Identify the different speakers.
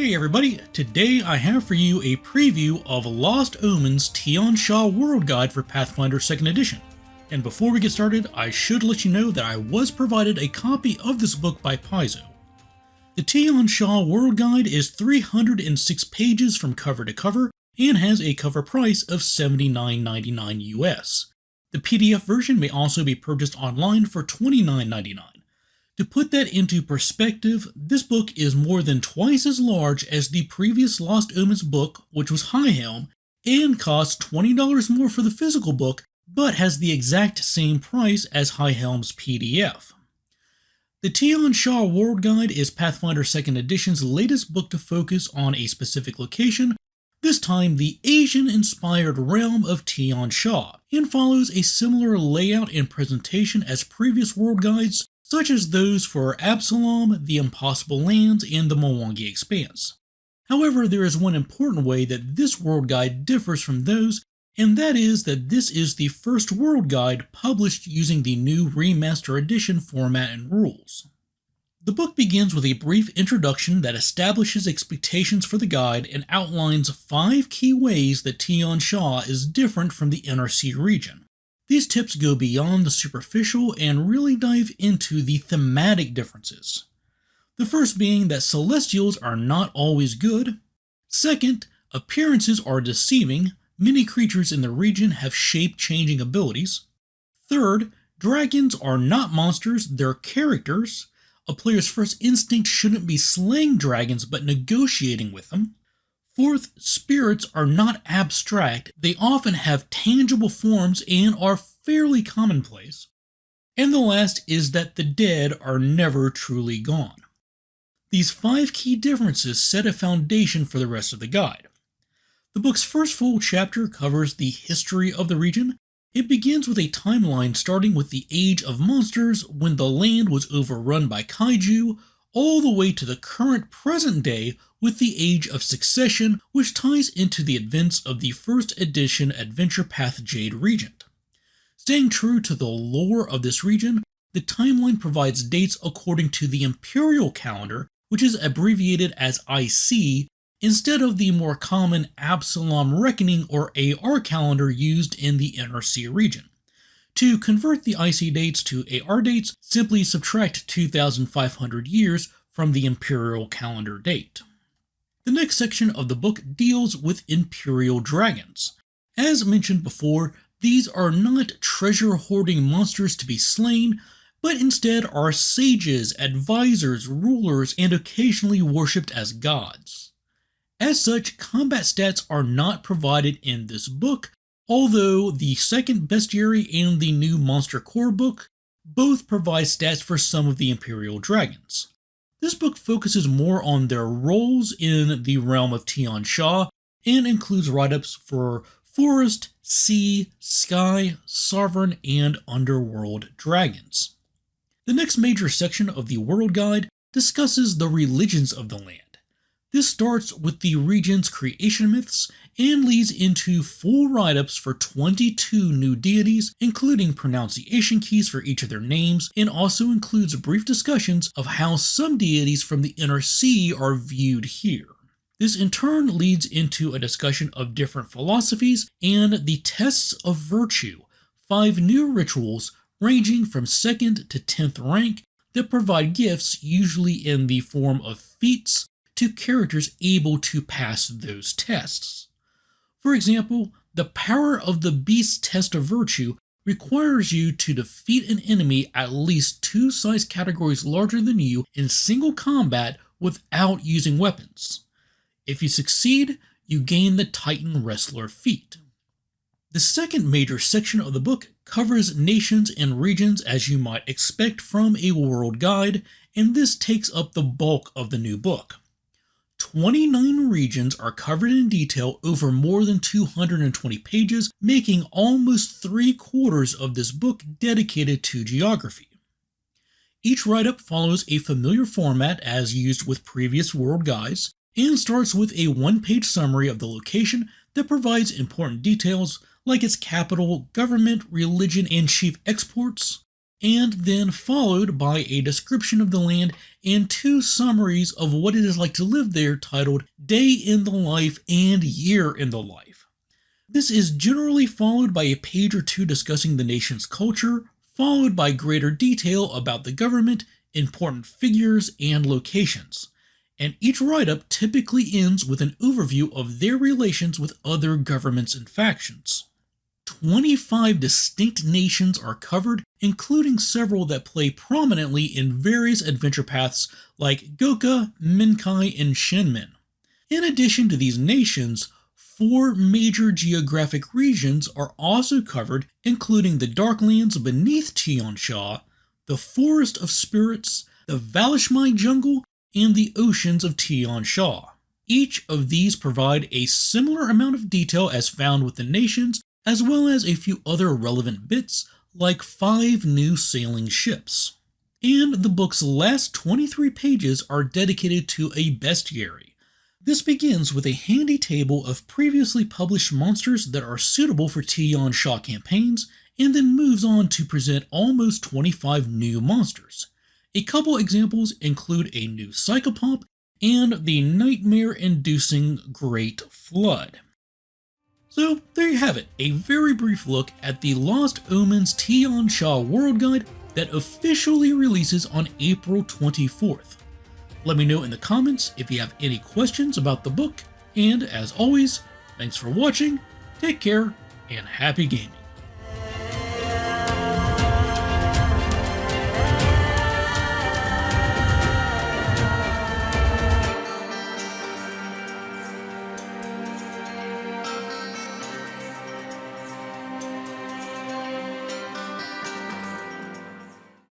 Speaker 1: Hey everybody, today I have for you a preview of Lost Omens Tian Xia World Guide for Pathfinder 2nd Edition. And before we get started, I should let you know that I was provided a copy of this book by Paizo. The Tian Xia World Guide is 306 pages from cover to cover and has a cover price of $79.99 US. The PDF version may also be purchased online for $29.99. To put that into perspective, this book is more than twice as large as the previous Lost Omens book, which was High Helm, and costs $20 more for the physical book, but has the exact same price as High Helm's PDF. The Tian Xia World Guide is Pathfinder 2nd Edition's latest book to focus on a specific location, this time the Asian-inspired realm of Tian Xia, and follows a similar layout and presentation as previous world guides, such as those for Absalom, the Impossible Lands, and the Mwangi Expanse. However, there is one important way that this world guide differs from those, and that is that this is the first world guide published using the new Remaster Edition format and rules. The book begins with a brief introduction that establishes expectations for the guide and outlines 5 key ways that Tian Xia is different from the NRC region. These tips go beyond the superficial and really dive into the thematic differences. The first being that Celestials are not always good. Second, appearances are deceiving. Many creatures in the region have shape-changing abilities. Third, dragons are not monsters, they're characters. A player's first instinct shouldn't be slaying dragons but negotiating with them. Fourth, spirits are not abstract, they often have tangible forms and are fairly commonplace. And the last is that the dead are never truly gone. These 5 key differences set a foundation for the rest of the guide. The book's first full chapter covers the history of the region. It begins with a timeline starting with the Age of Monsters, when the land was overrun by kaiju, all the way to the current present day with the Age of Succession, which ties into the events of the first edition Adventure Path Jade Regent. Staying true to the lore of this region, the timeline provides dates according to the Imperial calendar, which is abbreviated as IC, instead of the more common Absalom Reckoning or AR calendar used in the NRC region. To convert the IC dates to AR dates, simply subtract 2,500 years from the Imperial calendar date. The next section of the book deals with Imperial Dragons. As mentioned before, these are not treasure-hoarding monsters to be slain, but instead are sages, advisors, rulers, and occasionally worshipped as gods. As such, combat stats are not provided in this book, although the second bestiary and the new Monster Core book both provide stats for some of the Imperial Dragons. This book focuses more on their roles in the realm of Tian Xia and includes write-ups for Forest, Sea, Sky, Sovereign, and Underworld Dragons. The next major section of the World Guide discusses the religions of the land. This starts with the region's creation myths and leads into full write-ups for 22 new deities, including pronunciation keys for each of their names, and also includes brief discussions of how some deities from the NRC are viewed here. This in turn leads into a discussion of different philosophies and the tests of virtue, 5 new rituals ranging from 2nd to 10th rank that provide gifts, usually in the form of feats, to characters able to pass those tests. For example, the Power of the Beast test of virtue requires you to defeat an enemy at least 2 size categories larger than you in single combat without using weapons. If you succeed, you gain the Titan Wrestler feat. The second major section of the book covers nations and regions as you might expect from a world guide, and this takes up the bulk of the new book. 29 regions are covered in detail over more than 220 pages, making almost 3/4 of this book dedicated to geography. Each write-up follows a familiar format as used with previous world guides, and starts with a 1-page summary of the location that provides important details like its capital, government, religion, and chief exports, and then followed by a description of the land and 2 summaries of what it is like to live there titled Day in the Life and Year in the Life. This is generally followed by a page or 2 discussing the nation's culture, followed by greater detail about the government, important figures, and locations. And each write-up typically ends with an overview of their relations with other governments and factions. 25 distinct nations are covered, including several that play prominently in various adventure paths like Goka, Minkai, and Shenmin. In addition to these nations, 4 major geographic regions are also covered, including the Darklands beneath Tian Xia, the Forest of Spirits, the Valishmai Jungle, and the Oceans of Tian Xia. Each of these provide a similar amount of detail as found with the nations, as well as a few other relevant bits, like 5 new sailing ships. And the book's last 23 pages are dedicated to a bestiary. This begins with a handy table of previously published monsters that are suitable for Tian Xia campaigns, and then moves on to present almost 25 new monsters. A couple examples include a new Psychopomp and the nightmare-inducing Great Flood. So there you have it, a very brief look at the Lost Omens Tian Xia World Guide that officially releases on April 24th. Let me know in the comments if you have any questions about the book, and as always, thanks for watching, take care, and happy gaming.